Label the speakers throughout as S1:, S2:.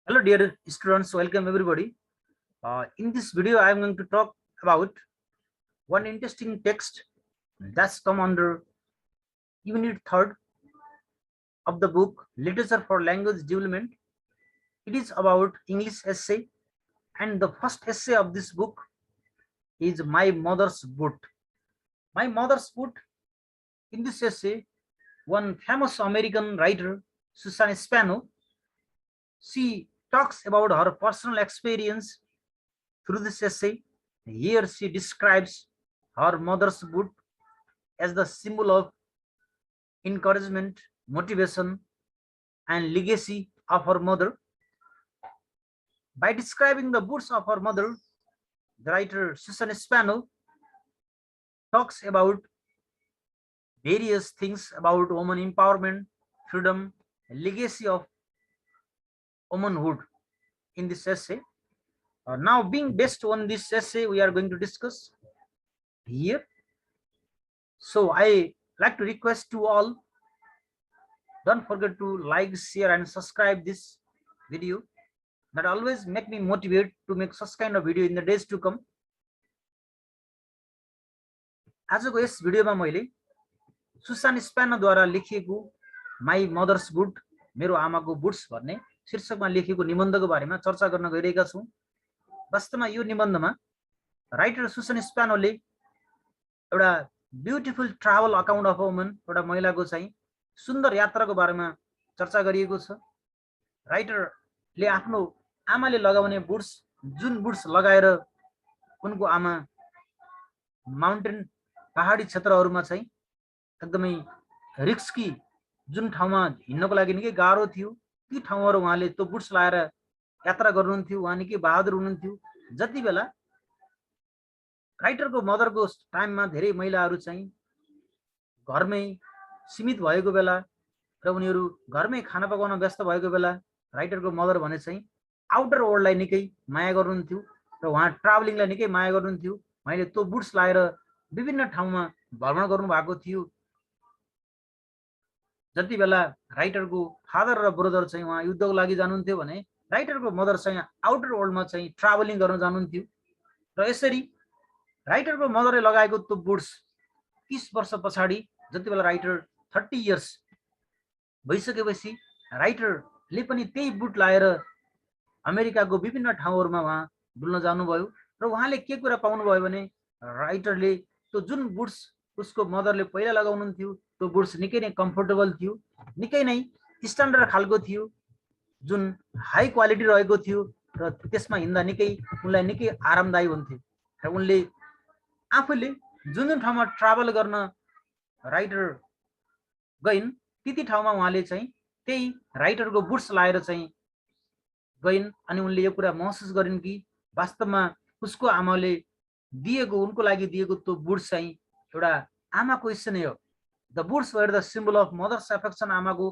S1: Hello dear students, welcome everybody. In this video I am going to talk about one interesting text that's come under unit 3rd of the book Literature for Language Development. It is about English essay, and the first essay of this book is My Mother's Boot. My Mother's Boot. In this essay, one famous American writer, Susan Spano, she talks about her personal experience through this essay. Here she describes her mother's boot as the symbol of encouragement, motivation, and legacy of her mother. By describing the boots of her mother, the writer Susan Spano talks about various things about woman empowerment, freedom, and legacy of womanhood in this essay. Now, being based on this essay, we are going to discuss here. So I like to request to all, don't forget to like, share, and subscribe this video. That always make me motivate to make such kind of video in the days to come. आजको yes भिडियोमा मैले Susan स्प्यानोद्वारा लेखिएको my mother's बुट, मेरो आमाको boots भन्ने शीर्षकमा लेखिएको निबन्धको बारेमा चर्चा गर्न गइरहेका छौं। वास्तवमा यो निबन्धमा राइटर सुसान स्प्यानोले एउटा beautiful travel account of woman, एउटा महिलाको चाहिँ सुन्दर यात्राको बारेमा चर्चा गरिएको छ। राइटरले आफ्नो आमाले लगाउने बुट्स, जुन बुट्स लगाएर उनको आमा माउन्टेन पहाडी क्षेत्रहरूमा चाहिँ एकदमै रिस्की, जुन ठाउँमा हिँड्नको लागि निकै गाह्रो थियो, ती ठाउँहरू उहाँले त्यो बुट्स लगाएर यात्रा गर्नुहुन्थ्यो। उहाँ निकै बहादुर हुनुहुन्थ्यो। जति बेला राइटरको मदरको टाइममा धेरै महिलाहरू चाहिँ घरमै सीमित भएको बेला र उनीहरू घरमै खाना पकाउन व्यस्त भएको बेला राइटरको मदर भने चाहिँ आउटर वर्ल्डलाई निकै माया गर्नुहुन्थ्यो र उहाँ ट्राभलिङलाई निकै माया गर्नुहुन्थ्यो। उहाँले त्यो बुट्स लगाएर विभिन्न ठाउँमा भ्रमण गर्नु भएको थियो। जति बेला राइटरको फादर र ब्रदर चाहिँ उहाँ युद्धको लागि जानुहुन्थ्यो भने राइटरको मदर चाहिँ आउटर वर्ल्डमा चाहिँ ट्राभलिङ गर्न जानुहुन्थ्यो। र यसरी राइटरको मदरले लगाएको त्यो बुट्स 30 वर्ष पछाडि जति बेला राइटर 30 इयर्स भइसकेपछि राइटरले पनि त्यही बुट लाएर अमेरिकाको विभिन्न ठाउँहरूमा उहाँ डुल्न जानुभयो। र उहाँले के कुरा पाउनुभयो भने राइटरले त्यो जुन बुट्स उसको मदरले पहिला लगाउनुहुन्थ्यो त्यो बुट्स निकै नै कम्फर्टेबल थियो, निकै नै स्ट्यान्डर्ड खालको थियो, जुन हाई क्वालिटी रहेको थियो र त्यसमा हिँड्दा निकै उनलाई निकै आरामदायी हुन्थ्यो। र उनले आफूले जुन जुन ठाउँमा ट्राभल गर्न राइटर गइन् ती ठाउँमा उहाँले चाहिँ त्यही राइटरको बुट्स लाएर चाहिँ गइन्। अनि उनले यो कुरा महसुस गरिन् कि वास्तवमा उसको आमाले दिएको, उनको लागि दिएको त्यो बुट्स चाहिँ एउटा आमाको स्नेह, the boots were the symbol of mother's affection, आमाको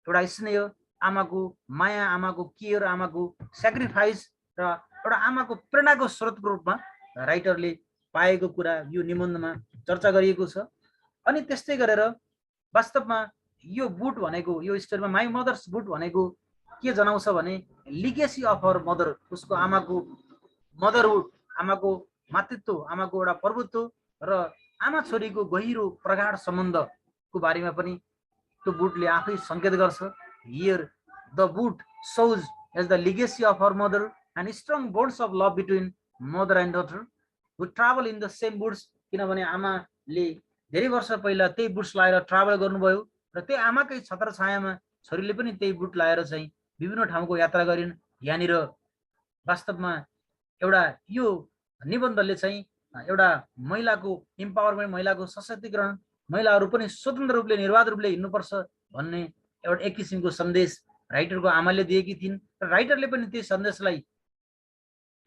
S1: एउटा स्नेह, आमाको माया, आमाको केयर, आमाको सेक्रिफाइस र एउटा आमाको प्रेरणाको स्रोतको रूपमा राइटरले पाएको कुरा यो निबन्धमा चर्चा गरिएको छ। अनि त्यस्तै गरेर वास्तवमा यो बुट भनेको, यो स्टोरीमा माई मदर्स बुट भनेको के जनाउँछ भने लिगेसी अफ हर मदर, उसको आमाको मदरहुड, आमाको मातृत्व, आमाको एउटा प्रभुत्व र आमा छोरीको गहिरो प्रगाढ सम्बन्धको बारेमा पनि त्यो बुटले आफै संकेत गर्छ। Here the boot shows as the legacy of her mother and strong bonds of love between mother and daughter who travel in the same boots। किनभने आमाले धेरै वर्ष पहिला त्यही बुट्स लाएर ट्राभल गर्नुभयो र त्यही आमाकै छत्र छायामा छोरीले पनि त्यही बुट लाएर चाहिँ विभिन्न ठाउँको यात्रा गरिन्। यहाँनिर वास्तवमा एउटा यो निबन्धले चाहिँ एउटा महिलाको इम्पावरमेन्ट, महिलाको सशक्तिकरण, महिलाहरू पनि स्वतन्त्र रूपले, निर्वाध रूपले हिँड्नुपर्छ भन्ने एउटा एक किसिमको सन्देश राइटरको आमाले दिएकी थिइन्। र राइटरले पनि त्यही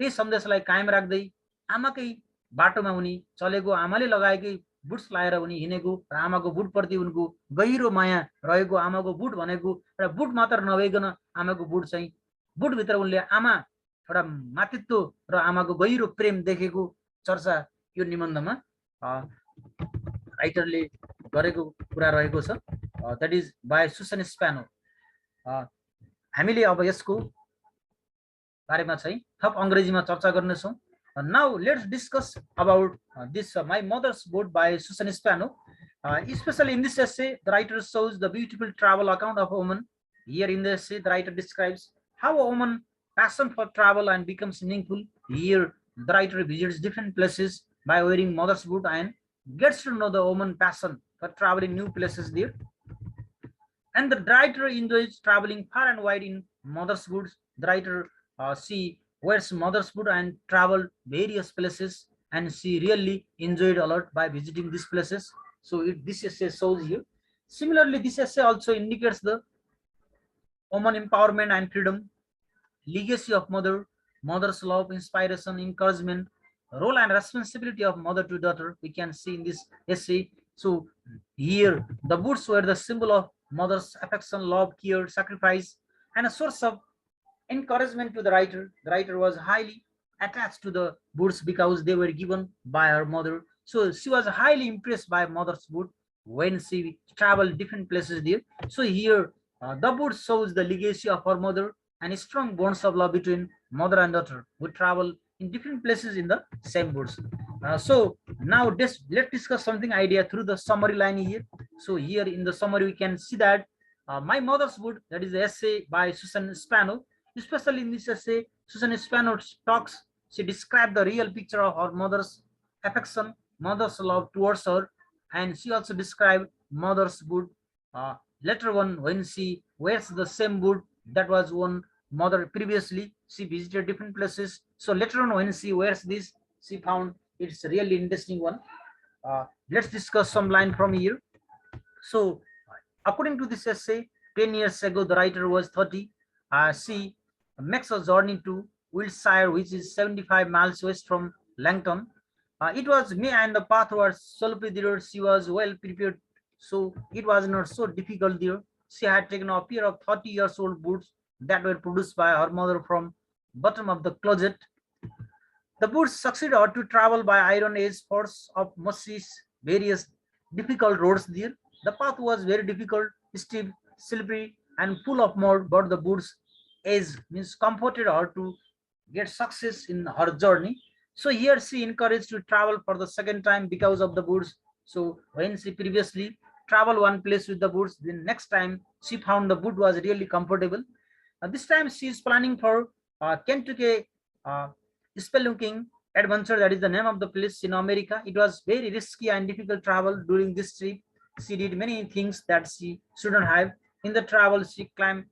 S1: सन्देशलाई कायम राख्दै आमाकै बाटोमा उनी चलेको, आमाले लगाएकै बुट्स लाएर उनी हिँडेको र आमाको बुटप्रति उनको गहिरो माया रहेको। आमाको बुट भनेको एउटा बुट मात्र नभइकन आमाको बुट चाहिँ बुटभित्र उनले आमा, एउटा मातृत्व र आमाको गहिरो प्रेम देखेको चर्चा यो निबन्धमा राइटरले गरेको कुरा रहेको छ। That is by Susan स्प्यानो। हामीले अब यसको बारेमा चाहिँ थप अङ्ग्रेजीमा चर्चा गर्नेछौँ। Now let's discuss about this My Mother's Boat by Susan Spano. Especially in this essay, the writer shows the beautiful travel account of a woman. Here in the essay, the writer describes how a woman passion for travel and becomes meaningful. Here, the writer visits different places by wearing mother's boot and gets to know the woman passion for traveling new places there. And the writer enjoys traveling far and wide in mother's boots. The writer she wears mother's boot and travel various places, and she really enjoyed a lot by visiting these places. So this essay shows here. Similarly, this essay also indicates the woman empowerment and freedom, legacy of mother's love, inspiration, encouragement, role and responsibility of mother to daughter. We can see in this essay. So here, the boots were the symbol of mother's affection, love, care, sacrifice, and a source of encouragement to the writer. The writer was highly attached to the boots because they were given by her mother. So she was highly impressed by mother's boot when she traveled different places there. So here, the boot shows the legacy of her mother and strong bonds of love between mother and daughter who travel in different places in the same boots. So now let's discuss something idea through the summary line here. So here in the summary we can see that My Mother's Boot, that is the essay by Susan Spano. Especially in this essay, Susan Spano talks, she described the real picture of her mother's affection, mother's love towards her, and she also described mother's boot. Later on, when she wears the same boot that was worn mother previously, she visited different places. So later on, when she wears this, she found it's a really interesting one. Let's discuss some line from here. So according to this essay, 10 years ago, the writer was 30. She makes a journey to Wiltshire, which is 75 miles west from Langton. It was me and the path was slopey there. She was well prepared, so it was not so difficult there. She had taken a pair of 30 years old boots that were produced by her mother from bottom of the closet. The boots succeeded her to travel by iron age force of Mossy's various difficult roads there. The path was very difficult, steep, slippery, and full of mud, but the boots age means comforted her to get success in her journey. So here she encouraged to travel for the second time because of the boots. So when she previously traveled one place with the boots, then next time she found the boot was really comfortable. This time she is planning for Kentucky spelunking adventure. That is the name of the place in America. It was very risky and difficult travel during this trip. She did many things that she shouldn't have. In the travel, she climbed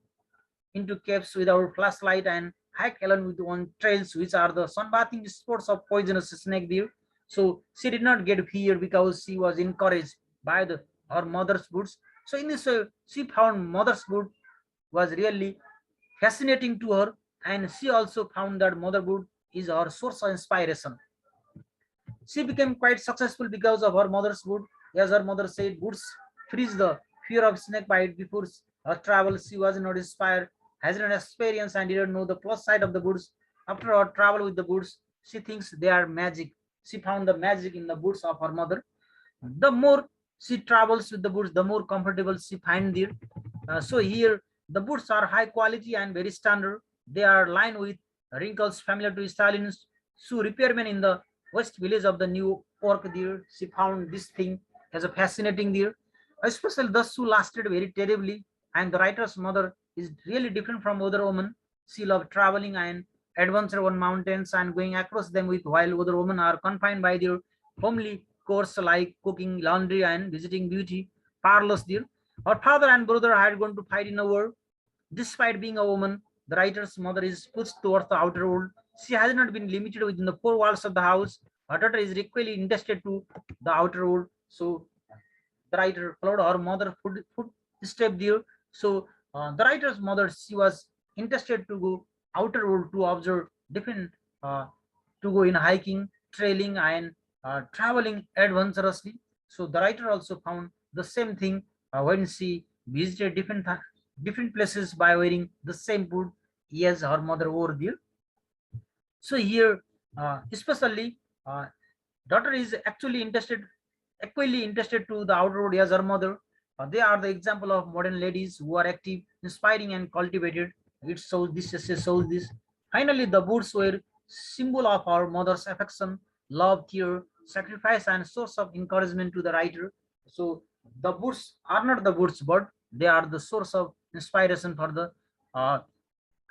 S1: into caves without flashlight and hike alone with on trails, which are the sunbathing spots of poisonous snake deer. So she did not get fear because she was encouraged by her mother's boots. So in this, she found mother's boot was really fascinating to her, and she also found that mother boot is her source of inspiration. She became quite successful because of her mother's boot. As her mother said, boots freeze the fear of snake bite. Before her travel, she was not inspired, has an experience, and didn't know the plus side of the boots. After her travel with the boots, she thinks they are magic. She found the magic in the boots of her mother. The more she travels with the boots, the more comfortable she finds there. So here, the boots are high quality and very standard. They are lined with wrinkles familiar to Stalin shoe repairman in the west village of the New York there. She found this thing as a fascinating there. Especially the shoe lasted very terribly, and the writer's mother is really different from other women. She loved traveling and adventure on mountains and going across them with while other women are confined by their homely chores like cooking, laundry, and visiting beauty parlors there. Her father and brother had gone to fight in a war. Despite being a woman, the writer's mother is pushed towards the outer world. She has not been limited within the four walls of the house. Her daughter is equally interested to the outer world. So the writer followed her mother footstep there. So the writer's mother, she was interested to go outer world to observe different, to go in hiking, trailing, and traveling adventurously. So the writer also found the same thing when she visited different places by wearing the same boot as her mother wore there. So here, especially, daughter is actually equally interested to the outer world as her mother. They are the example of modern ladies who are active, inspiring, and cultivated. It shows this. Finally, the Woods were symbol of our mother's affection, love, care, sacrifice, and source of encouragement to the writer. So the Woods are not the Woods, but they are the source of inspiration for the uh,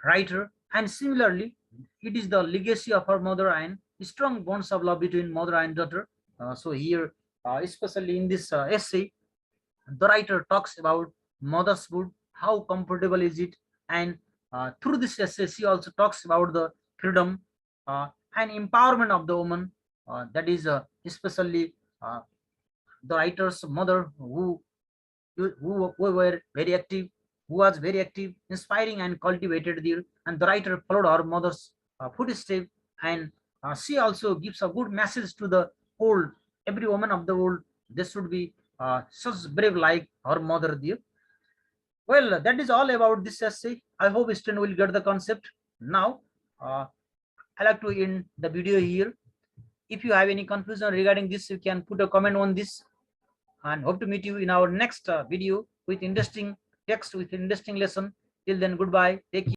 S1: writer. And similarly, it is the legacy of her mother and strong bonds of love between mother and daughter. So here, especially in this essay, the writer talks about motherhood, how comfortable is it, and through this essay, she also talks about the freedom uh, and empowerment of the woman. That is especially uh, the writer's mother, who were very active, who was very active, inspiring, and cultivated there. And the writer followed her mother's footsteps, and she also gives a good message to the world. Every woman of the world, they should be such brave like her mother there. Well, that is all about this essay. I hope student will get the concept. Now, I like to end the video here. If you have any confusion regarding this, you can put a comment on this, and hope to meet you in our next video with interesting text, with interesting lesson. Till then, goodbye. Take care.